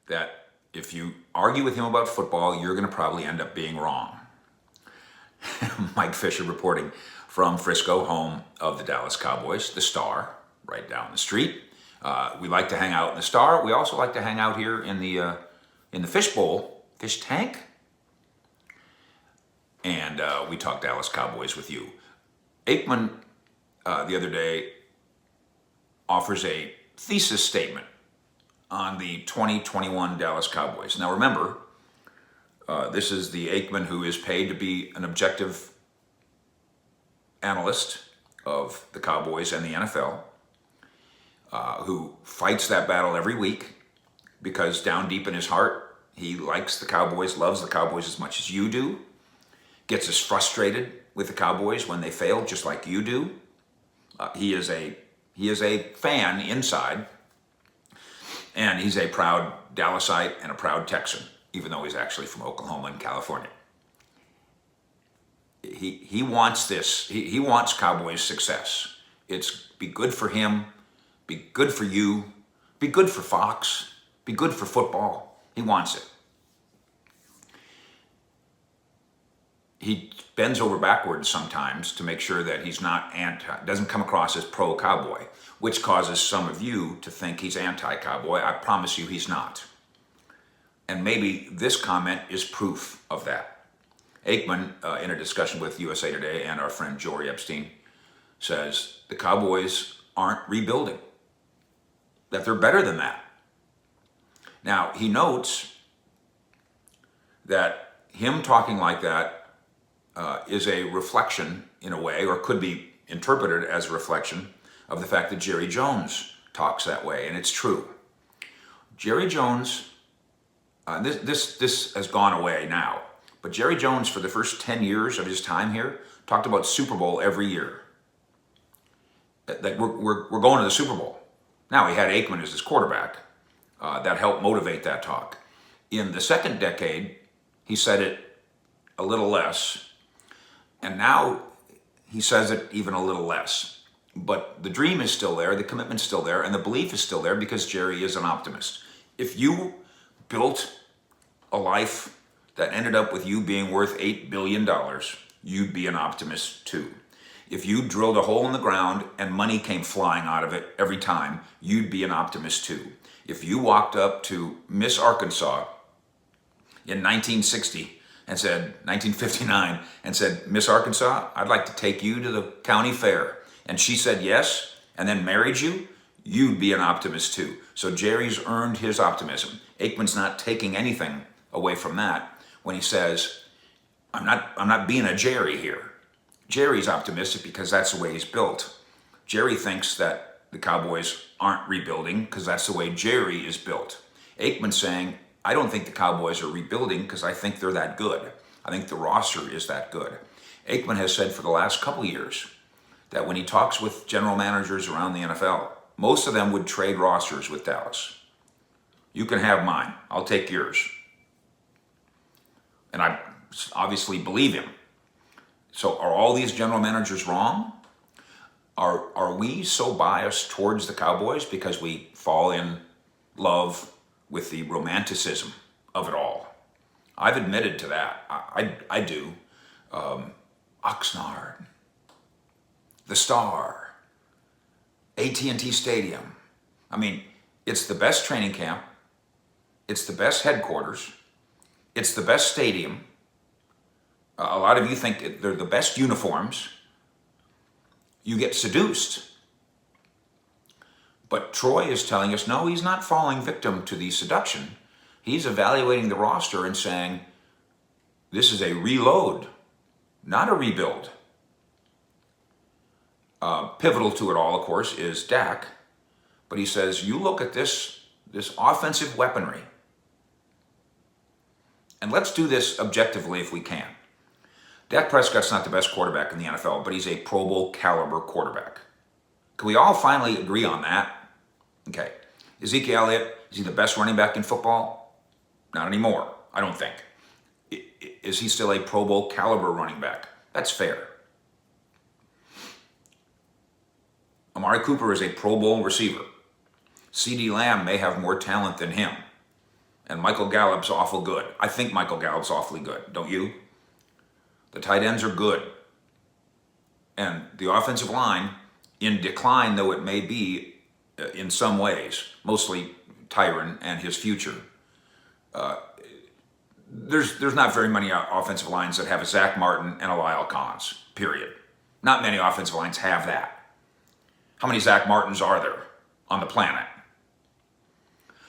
that if you argue with him about football, you're going to probably end up being wrong. Mike Fisher reporting from Frisco, home of the Dallas Cowboys, the Star, right down the street. We like to hang out in the Star. We also like to hang out here in the fishbowl, fish tank. And we talk Dallas Cowboys with you. Aikman, the other day, offers a thesis statement on the 2021 Dallas Cowboys. Now remember, this is the Aikman who is paid to be an objective analyst of the Cowboys and the NFL, who fights that battle every week because down deep in his heart, he likes the Cowboys, loves the Cowboys as much as you do, gets as frustrated with the Cowboys when they fail, just like you do. He is a fan inside, and he's a proud Dallasite and a proud Texan, even though he's actually from Oklahoma and California. He wants this. He wants Cowboys success. It's be good for him, be good for you, be good for Fox, be good for football. He wants it. He bends over backwards sometimes to make sure that he's not doesn't come across as pro-cowboy, which causes some of you to think he's anti-cowboy. I promise you he's not. And maybe this comment is proof of that. Aikman, in a discussion with USA Today and our friend Jory Epstein, says the Cowboys aren't rebuilding, that they're better than that. Now, he notes that him talking like that is a reflection, in a way, or could be interpreted as a reflection of the fact that Jerry Jones talks that way, and it's true. Jerry Jones, this has gone away now, but Jerry Jones, for the first 10 years of his time here, talked about Super Bowl every year. That we're going to the Super Bowl. Now, he had Aikman as his quarterback. That helped motivate that talk. In the second decade, he said it a little less, and now he says it even a little less. But the dream is still there, the commitment's still there, and the belief is still there because Jerry is an optimist. If you built a life that ended up with you being worth $8 billion, you'd be an optimist too. If you drilled a hole in the ground and money came flying out of it every time, you'd be an optimist too. If you walked up to Miss Arkansas in 1959, and said, Miss Arkansas, I'd like to take you to the county fair, and she said yes, and then married you, you'd be an optimist too. So Jerry's earned his optimism. Aikman's not taking anything away from that when he says, I'm not being a Jerry here. Jerry's optimistic because that's the way he's built. Jerry thinks that the Cowboys aren't rebuilding because that's the way Jerry is built. Aikman's saying, I don't think the Cowboys are rebuilding because I think they're that good. I think the roster is that good. Aikman has said for the last couple years that when he talks with general managers around the NFL, most of them would trade rosters with Dallas. You can have mine. I'll take yours. And I obviously believe him. So are all these general managers wrong? Are we so biased towards the Cowboys because we fall in love with the romanticism of it all? I've admitted to that. I do. Oxnard, the Star, AT&T Stadium. I mean, it's the best training camp. It's the best headquarters. It's the best stadium. A lot of you think they're the best uniforms. You get seduced. But Troy is telling us, no, he's not falling victim to the seduction. He's evaluating the roster and saying, this is a reload, not a rebuild. Pivotal to it all, of course, is Dak. But he says, you look at this offensive weaponry. And let's do this objectively if we can. Dak Prescott's not the best quarterback in the NFL, but he's a Pro Bowl caliber quarterback. Can we all finally agree on that? Okay. Ezekiel Elliott, is he the best running back in football? Not anymore, I don't think. Is he still a Pro Bowl caliber running back? That's fair. Amari Cooper is a Pro Bowl receiver. CeeDee Lamb may have more talent than him. And Michael Gallup's awful good. I think Michael Gallup's awfully good, don't you? The tight ends are good. And the offensive line, in decline though it may be in some ways, mostly Tyron and his future, there's not very many offensive lines that have a Zach Martin and a Lyle Collins, period. Not many offensive lines have that. How many Zach Martins are there on the planet?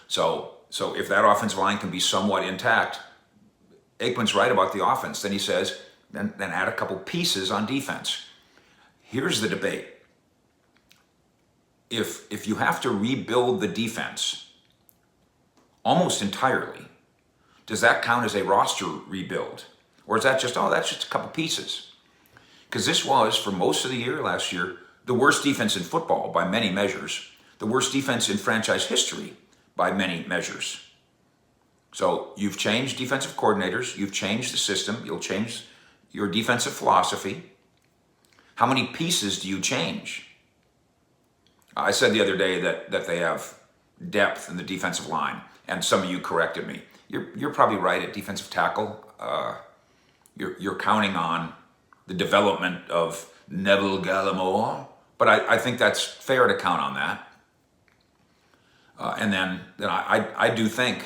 So if that offensive line can be somewhat intact, Aikman's right about the offense. Then he says, then add a couple pieces on defense. Here's the debate. If you have to rebuild the defense almost entirely, does that count as a roster rebuild? Or is that just, that's just a couple pieces? Because this was, for most of the year last year, the worst defense in football by many measures, the worst defense in franchise history by many measures. So you've changed defensive coordinators, you've changed the system, you'll change your defensive philosophy. How many pieces do you change? I said the other day that they have depth in the defensive line, and some of you corrected me. You're probably right at defensive tackle. You're counting on the development of Neville Gallimore, but I think that's fair to count on that. And then I do think,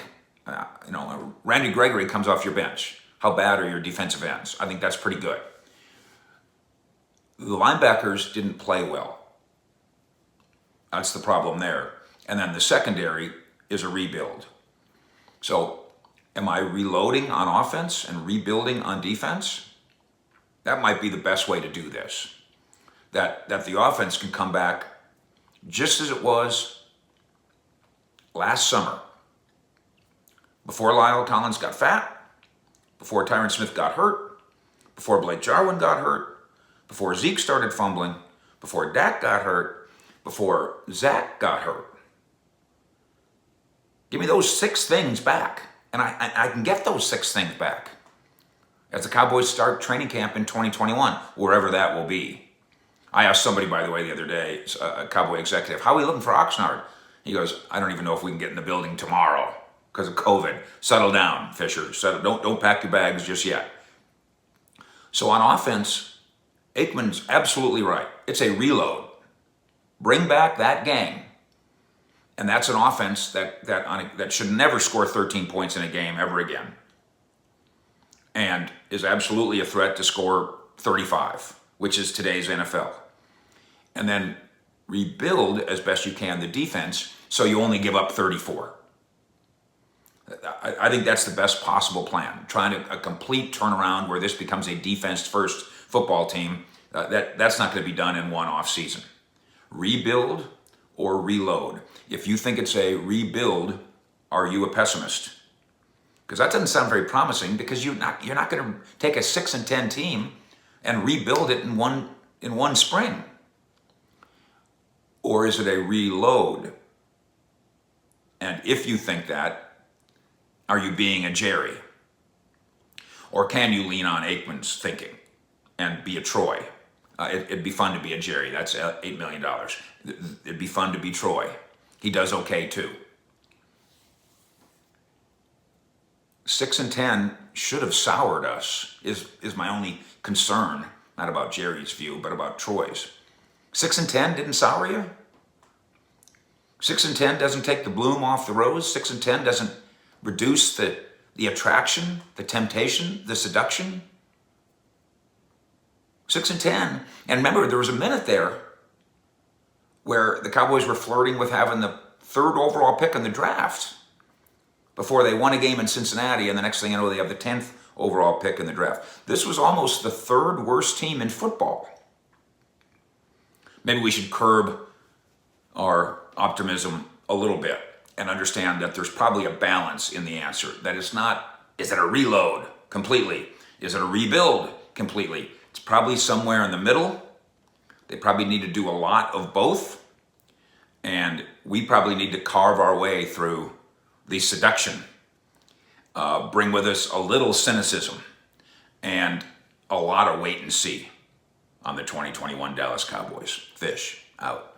Randy Gregory comes off your bench. How bad are your defensive ends? I think that's pretty good. The linebackers didn't play well. That's the problem there. And then the secondary is a rebuild. So am I reloading on offense and rebuilding on defense? That might be the best way to do this. That the offense can come back just as it was last summer. Before Lyle Collins got fat, before Tyron Smith got hurt, before Blake Jarwin got hurt, before Zeke started fumbling, before Dak got hurt, before Zach got hurt. Give me those 6 things back, and I can get those 6 things back as the Cowboys start training camp in 2021, wherever that will be. I asked somebody, by the way, the other day, a Cowboy executive, how are we looking for Oxnard? He goes, I don't even know if we can get in the building tomorrow because of COVID. Settle down, Fisher. Don't pack your bags just yet. So on offense, Aikman's absolutely right. It's a reload. Bring back that gang. And that's an offense that should never score 13 points in a game ever again. And is absolutely a threat to score 35, which is today's NFL. And then rebuild as best you can the defense so you only give up 34. I think that's the best possible plan. Trying a complete turnaround where this becomes a defense-first football team, that's not going to be done in one off season. Rebuild or reload. If you think it's a rebuild, are you a pessimist? Because that doesn't sound very promising, because you're not going to take a 6-10 team and rebuild it in one spring. Or is it a reload? And if you think that, are you being a Jerry? Or can you lean on Aikman's thinking and be a Troy? It'd be fun to be a Jerry. That's $8 million. It'd be fun to be Troy. He does okay too. 6-10 should have soured us, is my only concern. Not about Jerry's view, but about Troy's. 6-10 didn't sour you? 6-10 doesn't take the bloom off the rose? 6-10 doesn't reduce the attraction, the temptation, the seduction? 6-10. And remember, there was a minute there where the Cowboys were flirting with having the 3rd overall pick in the draft before they won a game in Cincinnati, and the next thing you know, they have the 10th overall pick in the draft. This was almost the 3rd worst team in football. Maybe we should curb our optimism a little bit and understand that there's probably a balance in the answer. That it's not, is it a reload completely? Is it a rebuild completely? It's probably somewhere in the middle. They probably need to do a lot of both. And we probably need to carve our way through the seduction. Bring with us a little cynicism and a lot of wait and see on the 2021 Dallas Cowboys. Fish out.